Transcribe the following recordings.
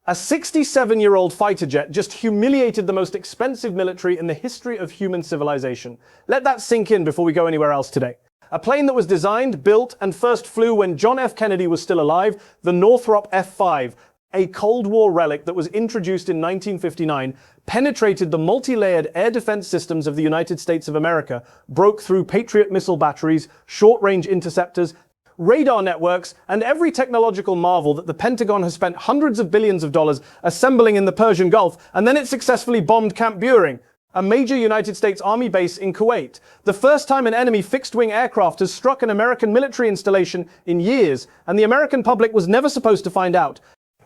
A 67-year-old fighter jet just humiliated the most expensive military in the history of human civilization. Let that sink in before we go anywhere else today. A plane that was designed, built, and first flew when John F. Kennedy was still alive, the Northrop F-5, a Cold War relic that was introduced in 1959, penetrated the multi-layered air defense systems of the United States of America, broke through Patriot missile batteries, short-range interceptors, radar networks, and every technological marvel that the Pentagon has spent hundreds of billions of dollars assembling in the Persian Gulf, and then it successfully bombed Camp Buehring, a major United States Army base in Kuwait. The first time an enemy fixed-wing aircraft has struck an American military installation in years, and the American public was never supposed to find out.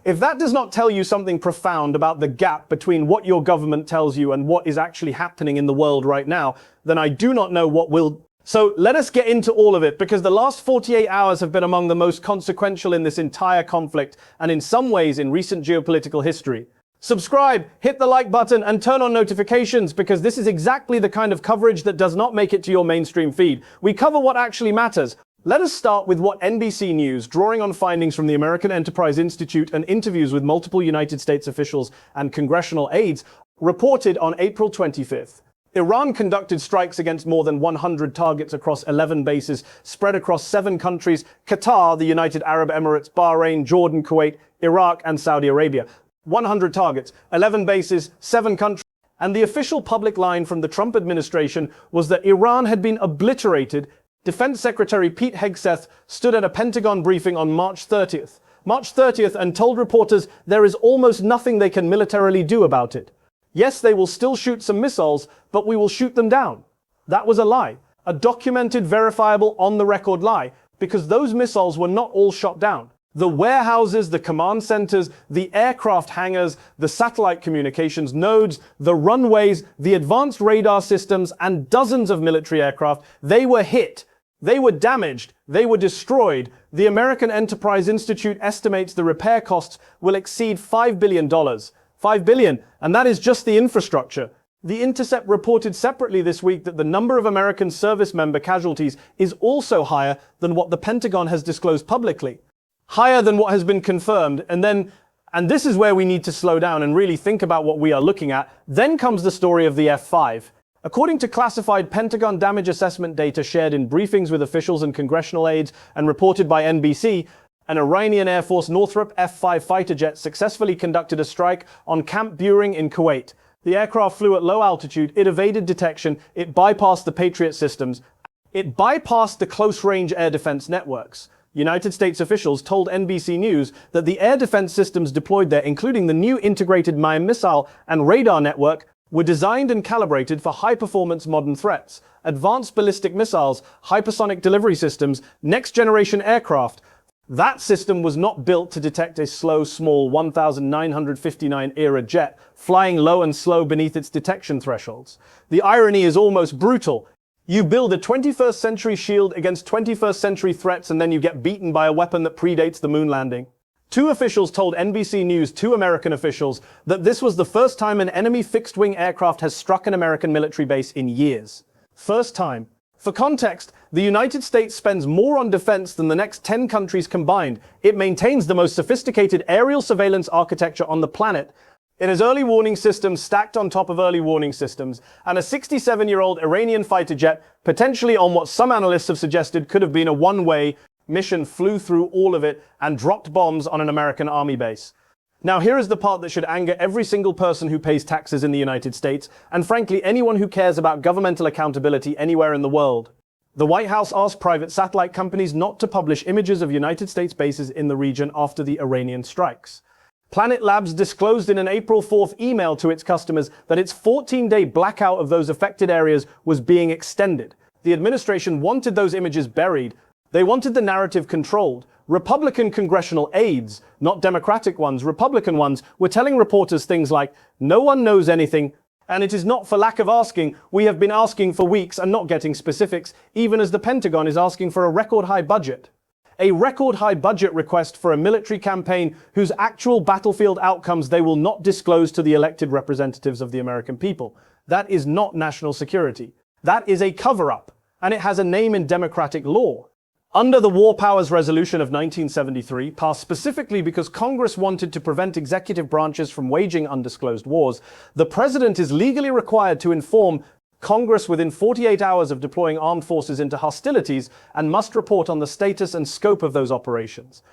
If that does not tell you something profound about the gap between what your government tells you and what is actually happening in the world right now, then I do not know what will. So let us get into all of it, because the last 48 hours have been among the most consequential in this entire conflict, and in some ways in recent geopolitical history. Subscribe, hit the like button, and turn on notifications, because this is exactly the kind of coverage that does not make it to your mainstream feed. We cover what actually matters. Let us start with what NBC News, drawing on findings from the American Enterprise Institute and interviews with multiple United States officials and congressional aides, reported on April 25th. Iran conducted strikes against more than 100 targets across 11 bases, spread across 7 countries: Qatar, the United Arab Emirates, Bahrain, Jordan, Kuwait, Iraq, and Saudi Arabia. 100 targets, 11 bases, 7 countries. And the official public line from the Trump administration was that Iran had been obliterated. Defense Secretary Pete Hegseth stood at a Pentagon briefing on March 30th and told reporters there is almost nothing they can militarily do about it. Yes, they will still shoot some missiles, but we will shoot them down. That was a lie, a documented, verifiable, on-the-record lie, because those missiles were not all shot down. The warehouses, the command centers, the aircraft hangars, the satellite communications nodes, the runways, the advanced radar systems, and dozens of military aircraft, they were hit. They were damaged. They were destroyed. The American Enterprise Institute estimates the repair costs will exceed $5 billion. $5 billion, and that is just the infrastructure. The Intercept reported separately this week that the number of American service member casualties is also higher than what the Pentagon has disclosed publicly. Higher than what has been confirmed, and this is where we need to slow down and really think about what we are looking at. Then comes the story of the F-5. According to classified Pentagon damage assessment data shared in briefings with officials and congressional aides and reported by NBC, an Iranian Air Force Northrop F-5 fighter jet successfully conducted a strike on Camp Buehring in Kuwait. The aircraft flew at low altitude, it evaded detection, it bypassed the Patriot systems, it bypassed the close-range air defense networks. United States officials told NBC News that the air defense systems deployed there, including the new integrated missile and radar network, were designed and calibrated for high-performance modern threats, advanced ballistic missiles, hypersonic delivery systems, next-generation aircraft. That system was not built to detect a slow, small 1959-era jet flying low and slow beneath its detection thresholds. The irony is almost brutal. You build a 21st century shield against 21st century threats, and then you get beaten by a weapon that predates the moon landing. 2 officials told NBC News, 2 American officials, that this was the first time an enemy fixed-wing aircraft has struck an American military base in years. First time. For context, the United States spends more on defense than the next 10 countries combined. It maintains the most sophisticated aerial surveillance architecture on the planet. It has early warning systems stacked on top of early warning systems, and a 67-year-old Iranian fighter jet, potentially on what some analysts have suggested could have been a one-way mission, flew through all of it and dropped bombs on an American army base. Now here is the part that should anger every single person who pays taxes in the United States, and frankly anyone who cares about governmental accountability anywhere in the world. The White House asked private satellite companies not to publish images of United States bases in the region after the Iranian strikes. Planet Labs disclosed in an April 4th email to its customers that its 14-day blackout of those affected areas was being extended. The administration wanted those images buried. They wanted the narrative controlled. Republican congressional aides, not Democratic ones, Republican ones, were telling reporters things like, "No one knows anything, and it is not for lack of asking. We have been asking for weeks and not getting specifics, even as the Pentagon is asking for a record-high budget." A record-high budget request for a military campaign whose actual battlefield outcomes they will not disclose to the elected representatives of the American people. That is not national security. That is a cover-up, and it has a name in democratic law. Under the War Powers Resolution of 1973, passed specifically because Congress wanted to prevent executive branches from waging undisclosed wars, the President is legally required to inform Congress within 48 hours of deploying armed forces into hostilities and must report on the status and scope of those operations.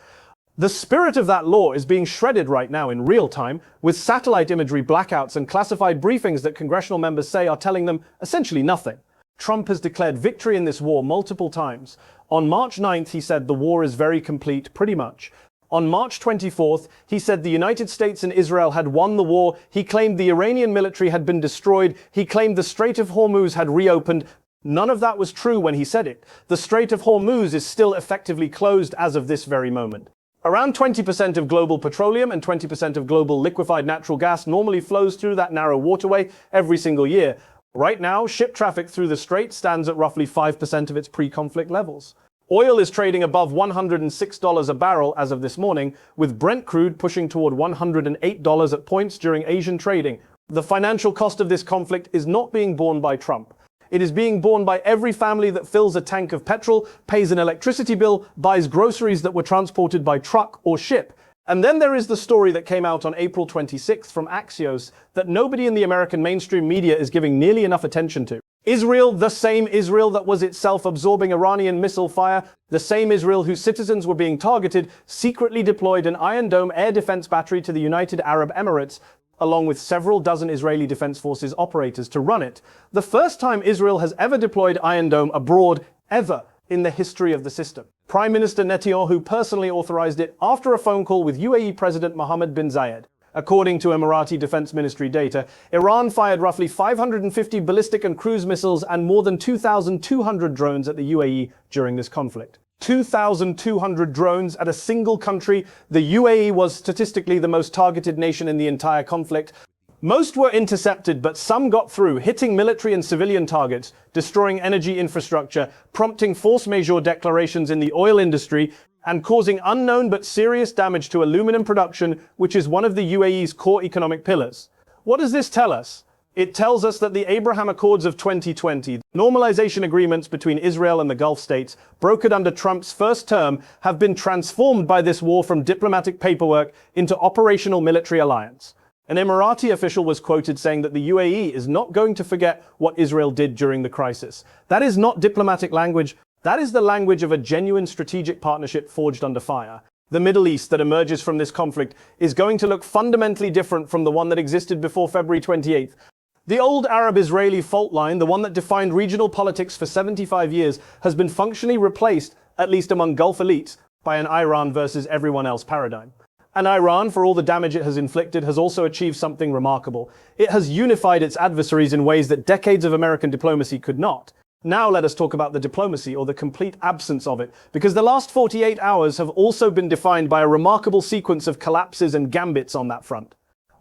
The spirit of that law is being shredded right now in real time, with satellite imagery blackouts and classified briefings that congressional members say are telling them essentially nothing. Trump has declared victory in this war multiple times. On March 9th, he said the war is very complete, pretty much. On March 24th, he said the United States and Israel had won the war. He claimed the Iranian military had been destroyed. He claimed the Strait of Hormuz had reopened. None of that was true when he said it. The Strait of Hormuz is still effectively closed as of this very moment. Around 20% of global petroleum and 20% of global liquefied natural gas normally flows through that narrow waterway every single year. Right now, ship traffic through the strait stands at roughly 5% of its pre-conflict levels. Oil is trading above $106 a barrel as of this morning, with Brent crude pushing toward $108 at points during Asian trading. The financial cost of this conflict is not being borne by Trump. It is being borne by every family that fills a tank of petrol, pays an electricity bill, buys groceries that were transported by truck or ship. And then there is the story that came out on April 26th from Axios that nobody in the American mainstream media is giving nearly enough attention to. Israel, the same Israel that was itself absorbing Iranian missile fire, the same Israel whose citizens were being targeted, secretly deployed an Iron Dome air defense battery to the United Arab Emirates, along with several dozen Israeli Defense Forces operators to run it. The first time Israel has ever deployed Iron Dome abroad, ever, in the history of the system. Prime Minister Netanyahu personally authorized it after a phone call with UAE President Mohammed bin Zayed. According to Emirati Defense Ministry data, Iran fired roughly 550 ballistic and cruise missiles and more than 2,200 drones at the UAE during this conflict. 2,200 drones at a single country. The UAE was statistically the most targeted nation in the entire conflict. Most were intercepted, but some got through, hitting military and civilian targets, destroying energy infrastructure, prompting force majeure declarations in the oil industry, and causing unknown but serious damage to aluminum production, which is one of the UAE's core economic pillars. What does this tell us? It tells us that the Abraham Accords of 2020, normalization agreements between Israel and the Gulf states, brokered under Trump's first term, have been transformed by this war from diplomatic paperwork into operational military alliance. An Emirati official was quoted saying that the UAE is not going to forget what Israel did during the crisis. That is not diplomatic language. That is the language of a genuine strategic partnership forged under fire. The Middle East that emerges from this conflict is going to look fundamentally different from the one that existed before February 28th. The old Arab-Israeli fault line, the one that defined regional politics for 75 years, has been functionally replaced, at least among Gulf elites, by an Iran versus everyone else paradigm. And Iran, for all the damage it has inflicted, has also achieved something remarkable. It has unified its adversaries in ways that decades of American diplomacy could not. Now let us talk about the diplomacy, or the complete absence of it, because the last 48 hours have also been defined by a remarkable sequence of collapses and gambits on that front.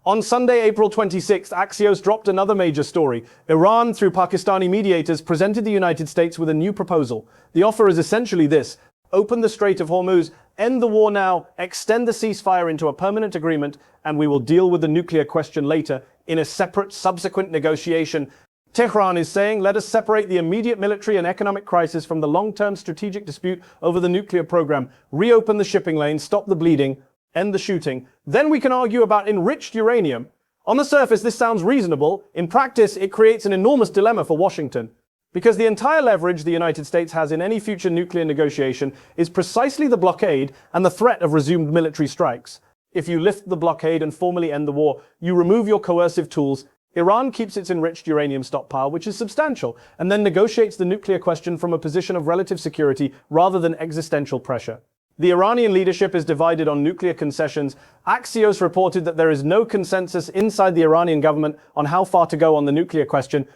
On Sunday, April 26th, Axios dropped another major story. Iran, through Pakistani mediators, presented the United States with a new proposal. The offer is essentially this: open the Strait of Hormuz, end the war now, extend the ceasefire into a permanent agreement, and we will deal with the nuclear question later in a separate subsequent negotiation. Tehran is saying, let us separate the immediate military and economic crisis from the long-term strategic dispute over the nuclear program, reopen the shipping lane, stop the bleeding, end the shooting. Then we can argue about enriched uranium. On the surface, this sounds reasonable. In practice, it creates an enormous dilemma for Washington, because the entire leverage the United States has in any future nuclear negotiation is precisely the blockade and the threat of resumed military strikes. If you lift the blockade and formally end the war, you remove your coercive tools. Iran keeps its enriched uranium stockpile, which is substantial, and then negotiates the nuclear question from a position of relative security rather than existential pressure. The Iranian leadership is divided on nuclear concessions. Axios reported that there is no consensus inside the Iranian government on how far to go on the nuclear question.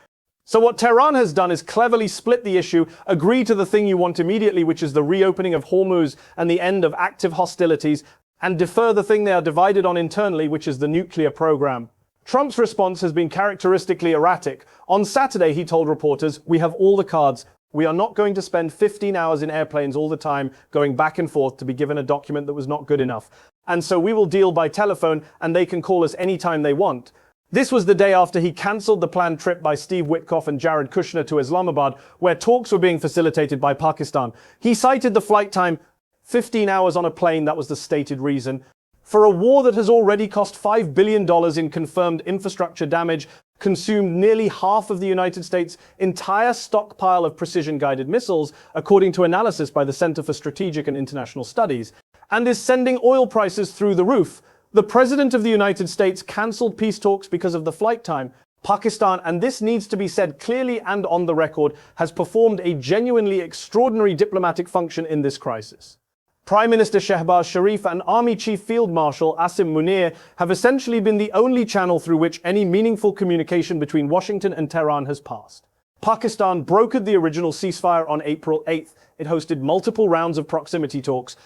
So what Tehran has done is cleverly split the issue, agree to the thing you want immediately, which is the reopening of Hormuz and the end of active hostilities, and defer the thing they are divided on internally, which is the nuclear program. Trump's response has been characteristically erratic. On Saturday, he told reporters, "We have all the cards. We are not going to spend 15 hours in airplanes all the time going back and forth to be given a document that was not good enough. And so we will deal by telephone and they can call us anytime they want." This was the day after he cancelled the planned trip by Steve Witkoff and Jared Kushner to Islamabad, where talks were being facilitated by Pakistan. He cited the flight time, 15 hours on a plane, that was the stated reason, for a war that has already cost $5 billion in confirmed infrastructure damage, consumed nearly half of the United States' entire stockpile of precision-guided missiles, according to analysis by the Center for Strategic and International Studies, and is sending oil prices through the roof. The President of the United States cancelled peace talks because of the flight time. Pakistan, and this needs to be said clearly and on the record, has performed a genuinely extraordinary diplomatic function in this crisis. Prime Minister Shehbaz Sharif and Army Chief Field Marshal Asim Munir have essentially been the only channel through which any meaningful communication between Washington and Tehran has passed. Pakistan brokered the original ceasefire on April 8th. It hosted multiple rounds of proximity talks.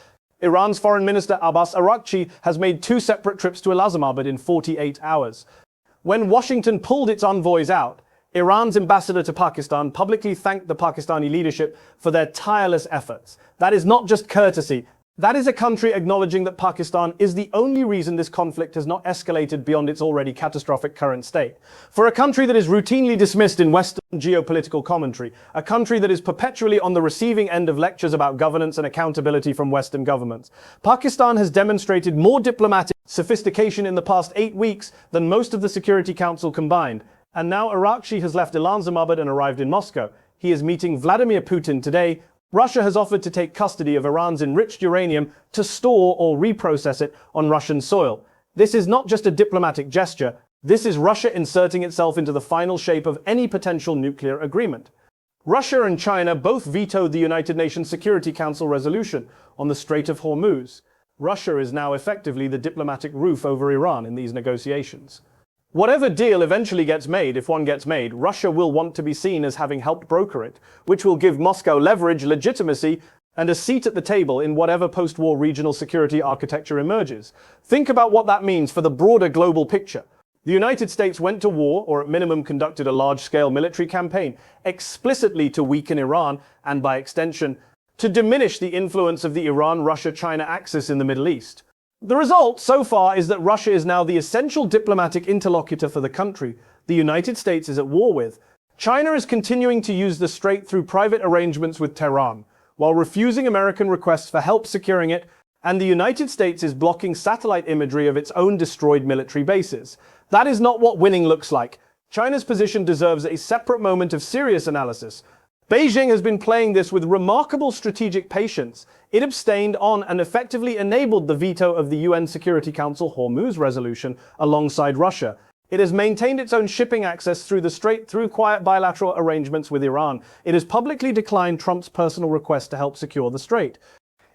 Iran's Foreign Minister Abbas Araghchi has made 2 separate trips to Islamabad in 48 hours. When Washington pulled its envoys out, Iran's ambassador to Pakistan publicly thanked the Pakistani leadership for their tireless efforts. That is not just courtesy. That is a country acknowledging that Pakistan is the only reason this conflict has not escalated beyond its already catastrophic current state. For a country that is routinely dismissed in Western geopolitical commentary, a country that is perpetually on the receiving end of lectures about governance and accountability from Western governments, Pakistan has demonstrated more diplomatic sophistication in the past 8 weeks than most of the Security Council combined. And now Araghchi has left Islamabad and arrived in Moscow. He is meeting Vladimir Putin today. Russia has offered to take custody of Iran's enriched uranium to store or reprocess it on Russian soil. This is not just a diplomatic gesture. This is Russia inserting itself into the final shape of any potential nuclear agreement. Russia and China both vetoed the United Nations Security Council resolution on the Strait of Hormuz. Russia is now effectively the diplomatic roof over Iran in these negotiations. Whatever deal eventually gets made, if one gets made, Russia will want to be seen as having helped broker it, which will give Moscow leverage, legitimacy, and a seat at the table in whatever post-war regional security architecture emerges. Think about what that means for the broader global picture. The United States went to war, or at minimum conducted a large-scale military campaign, explicitly to weaken Iran, and by extension, to diminish the influence of the Iran-Russia-China axis in the Middle East. The result, so far, is that Russia is now the essential diplomatic interlocutor for the country the United States is at war with. China is continuing to use the strait through private arrangements with Tehran, while refusing American requests for help securing it, and the United States is blocking satellite imagery of its own destroyed military bases. That is not what winning looks like. China's position deserves a separate moment of serious analysis. Beijing has been playing this with remarkable strategic patience. It abstained on and effectively enabled the veto of the UN Security Council Hormuz resolution alongside Russia. It has maintained its own shipping access through the strait through quiet bilateral arrangements with Iran. It has publicly declined Trump's personal request to help secure the strait.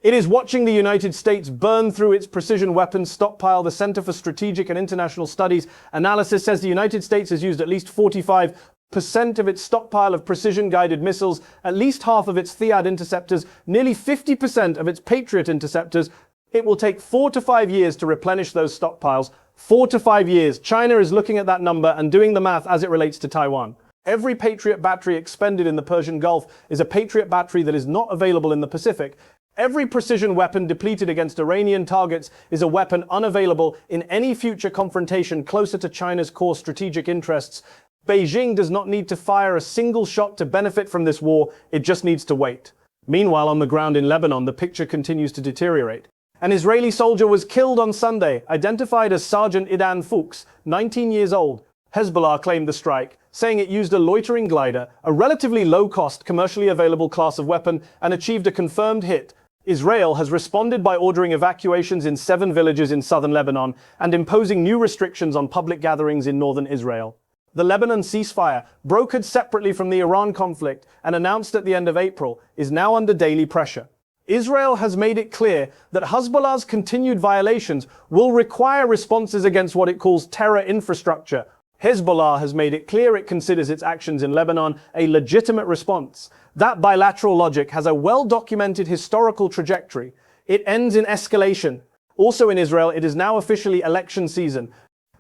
It is watching the United States burn through its precision weapons stockpile. The Center for Strategic and International Studies analysis says the United States has used at least 45% of its stockpile of precision-guided missiles, at least half of its THAAD interceptors, nearly 50% of its Patriot interceptors. It will take 4 to 5 years to replenish those stockpiles. 4 to 5 years. China is looking at that number and doing the math as it relates to Taiwan. Every Patriot battery expended in the Persian Gulf is a Patriot battery that is not available in the Pacific. Every precision weapon depleted against Iranian targets is a weapon unavailable in any future confrontation closer to China's core strategic interests. Beijing does not need to fire a single shot to benefit from this war, it just needs to wait. Meanwhile, on the ground in Lebanon, the picture continues to deteriorate. An Israeli soldier was killed on Sunday, identified as Sergeant Idan Fuchs, 19 years old. Hezbollah claimed the strike, saying it used a loitering glider, a relatively low-cost, commercially available class of weapon, and achieved a confirmed hit. Israel has responded by ordering evacuations in 7 villages in southern Lebanon and imposing new restrictions on public gatherings in northern Israel. The Lebanon ceasefire, brokered separately from the Iran conflict and announced at the end of April, is now under daily pressure. Israel has made it clear that Hezbollah's continued violations will require responses against what it calls terror infrastructure. Hezbollah has made it clear it considers its actions in Lebanon a legitimate response. That bilateral logic has a well-documented historical trajectory. It ends in escalation. Also in Israel, it is now officially election season.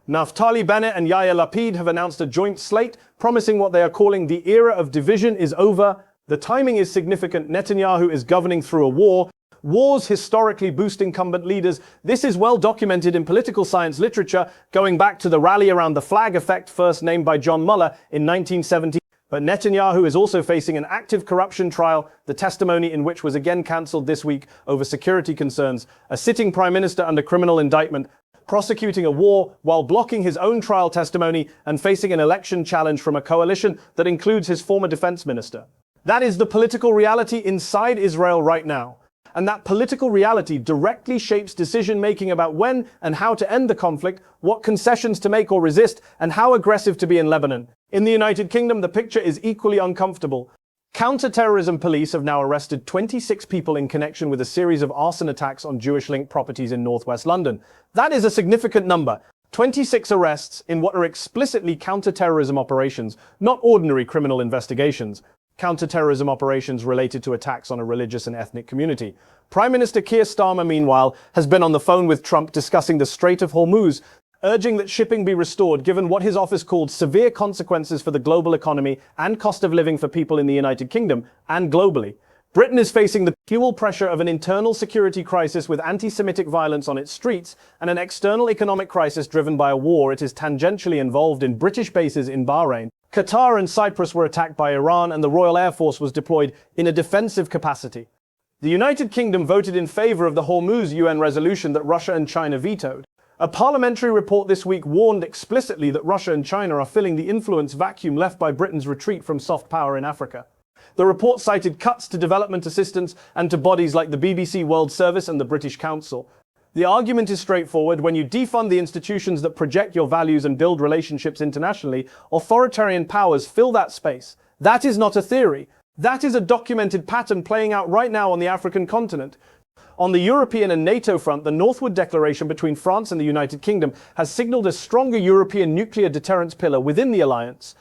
Naftali Bennett and Yair Lapid have announced a joint slate, promising what they are calling the era of division is over. The timing is significant. Netanyahu is governing through a war, Wars historically boost incumbent leaders. This is well documented in political science literature, going back to the rally around the flag effect first named by John Muller in 1970. But Netanyahu is also facing an active corruption trial, the testimony in which was again cancelled this week over security concerns, a sitting prime minister under criminal indictment, prosecuting a war while blocking his own trial testimony and facing an election challenge from a coalition that includes his former defense minister. That is the political reality inside Israel right now. And that political reality directly shapes decision-making about when and how to end the conflict, what concessions to make or resist, and how aggressive to be in Lebanon. In the United Kingdom, the picture is equally uncomfortable. Counter-terrorism police have now arrested 26 people in connection with a series of arson attacks on Jewish-linked properties in northwest London. That is a significant number. 26 arrests in what are explicitly counter-terrorism operations, not ordinary criminal investigations. Counter-terrorism operations related to attacks on a religious and ethnic community. Prime Minister Keir Starmer, meanwhile, has been on the phone with Trump discussing the Strait of Hormuz, urging that shipping be restored given what his office called severe consequences for the global economy and cost of living for people in the United Kingdom and globally. Britain is facing the dual pressure of an internal security crisis with anti-Semitic violence on its streets and an external economic crisis driven by a war it is tangentially involved in. British bases in Bahrain, Qatar and Cyprus were attacked by Iran, and the Royal Air Force was deployed in a defensive capacity. The United Kingdom voted in favour of the Hormuz UN resolution that Russia and China vetoed. A parliamentary report this week warned explicitly that Russia and China are filling the influence vacuum left by Britain's retreat from soft power in Africa. The report cited cuts to development assistance and to bodies like the BBC World Service and the British Council. The argument is straightforward: when you defund the institutions that project your values and build relationships internationally, authoritarian powers fill that space. That is not a theory. That is a documented pattern playing out right now on the African continent. On the European and NATO front, the Northwood Declaration between France and the United Kingdom has signalled a stronger European nuclear deterrence pillar within the alliance.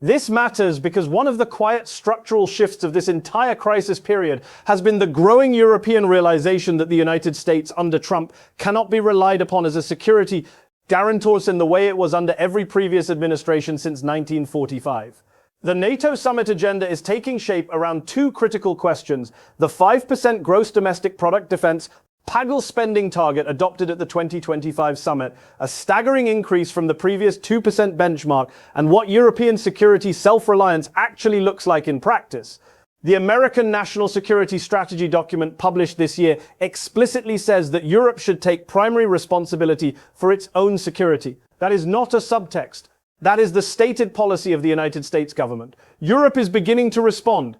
This matters because one of the quiet structural shifts of this entire crisis period has been the growing European realization that the United States under Trump cannot be relied upon as a security guarantor in the way it was under every previous administration since 1945. The NATO summit agenda is taking shape around two critical questions: the 5% gross domestic product defense Pagel spending target adopted at the 2025 summit, a staggering increase from the previous 2% benchmark, and what European security self-reliance actually looks like in practice. The American National Security Strategy document published this year explicitly says that Europe should take primary responsibility for its own security. That is not a subtext. That is the stated policy of the United States government. Europe is beginning to respond.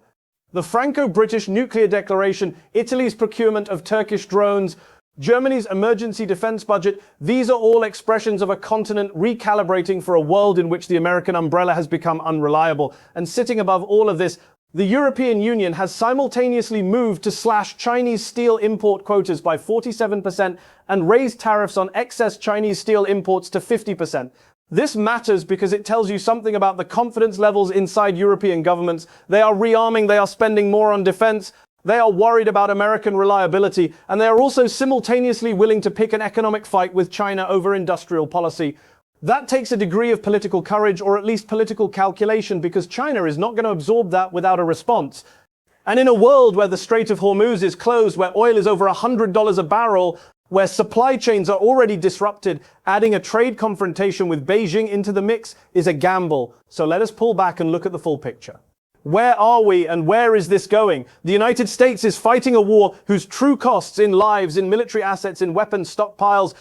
The Franco-British nuclear declaration, Italy's procurement of Turkish drones, Germany's emergency defense budget, these are all expressions of a continent recalibrating for a world in which the American umbrella has become unreliable. And sitting above all of this, the European Union has simultaneously moved to slash Chinese steel import quotas by 47% and raise tariffs on excess Chinese steel imports to 50%. This matters because it tells you something about the confidence levels inside European governments. They are rearming, they are spending more on defense, they are worried about American reliability, and they are also simultaneously willing to pick an economic fight with China over industrial policy. That takes a degree of political courage, or at least political calculation, because China is not going to absorb that without a response. And in a world where the Strait of Hormuz is closed, where oil is over $100 a barrel, where supply chains are already disrupted, adding a trade confrontation with Beijing into the mix is a gamble. So let us pull back and look at the full picture. Where are we and where is this going? The United States is fighting a war whose true costs in lives, in military assets, in weapons stockpiles,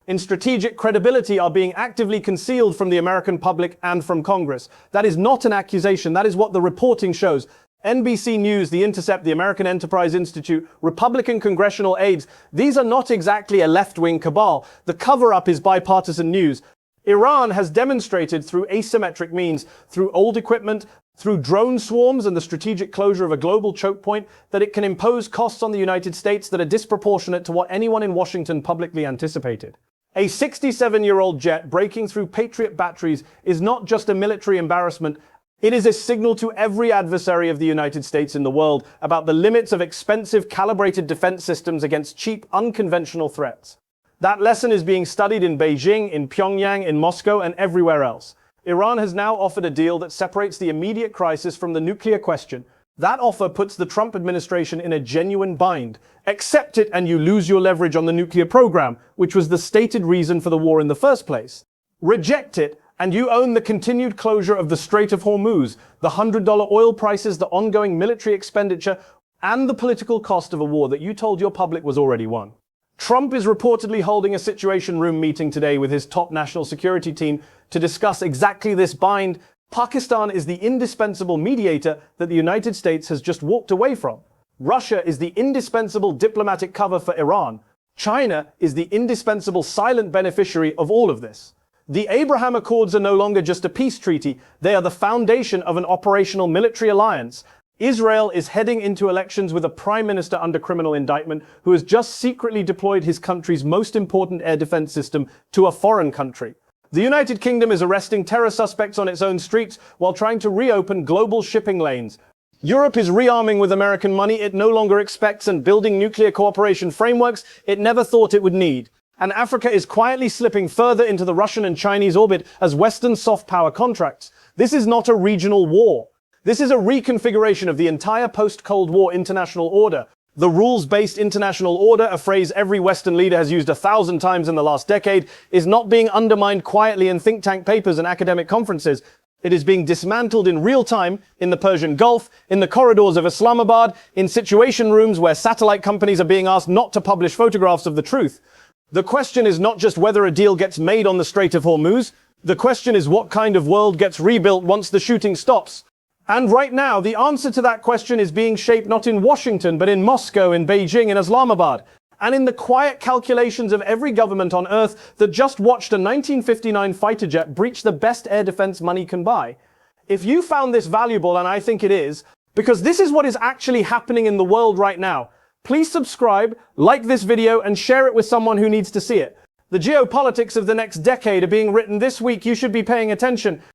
in strategic credibility are being actively concealed from the American public and from Congress. That is not an accusation. That is what the reporting shows. NBC News, The Intercept, the American Enterprise Institute, Republican congressional aides, these are not exactly a left-wing cabal. The cover-up is bipartisan news. Iran has demonstrated through asymmetric means, through old equipment, through drone swarms and the strategic closure of a global choke point, that it can impose costs on the United States that are disproportionate to what anyone in Washington publicly anticipated. A 67-year-old jet breaking through Patriot batteries is not just a military embarrassment. It is a signal to every adversary of the United States in the world about the limits of expensive, calibrated defense systems against cheap, unconventional threats. That lesson is being studied in Beijing, in Pyongyang, in Moscow, and everywhere else. Iran has now offered a deal that separates the immediate crisis from the nuclear question. That offer puts the Trump administration in a genuine bind. Accept it and you lose your leverage on the nuclear program, which was the stated reason for the war in the first place. Reject it and you own the continued closure of the Strait of Hormuz, the $100 oil prices, the ongoing military expenditure, and the political cost of a war that you told your public was already won. Trump is reportedly holding a Situation Room meeting today with his top national security team to discuss exactly this bind. Pakistan is the indispensable mediator that the United States has just walked away from. Russia is the indispensable diplomatic cover for Iran. China is the indispensable silent beneficiary of all of this. The Abraham Accords are no longer just a peace treaty, they are the foundation of an operational military alliance. Israel is heading into elections with a prime minister under criminal indictment who has just secretly deployed his country's most important air defense system to a foreign country. The United Kingdom is arresting terror suspects on its own streets while trying to reopen global shipping lanes. Europe is rearming with American money it no longer expects and building nuclear cooperation frameworks it never thought it would need. And Africa is quietly slipping further into the Russian and Chinese orbit as Western soft power contracts. This is not a regional war. This is a reconfiguration of the entire post-Cold War international order. The rules-based international order, a phrase every Western leader has used 1,000 times in the last decade, is not being undermined quietly in think tank papers and academic conferences. It is being dismantled in real time in the Persian Gulf, in the corridors of Islamabad, in situation rooms where satellite companies are being asked not to publish photographs of the truth. The question is not just whether a deal gets made on the Strait of Hormuz. The question is what kind of world gets rebuilt once the shooting stops. And right now, the answer to that question is being shaped not in Washington, but in Moscow, in Beijing, in Islamabad, and in the quiet calculations of every government on Earth that just watched a 1959 fighter jet breach the best air defense money can buy. If you found this valuable, and I think it is, because this is what is actually happening in the world right now, please subscribe, like this video, and share it with someone who needs to see it. The geopolitics of the next decade are being written this week. You should be paying attention.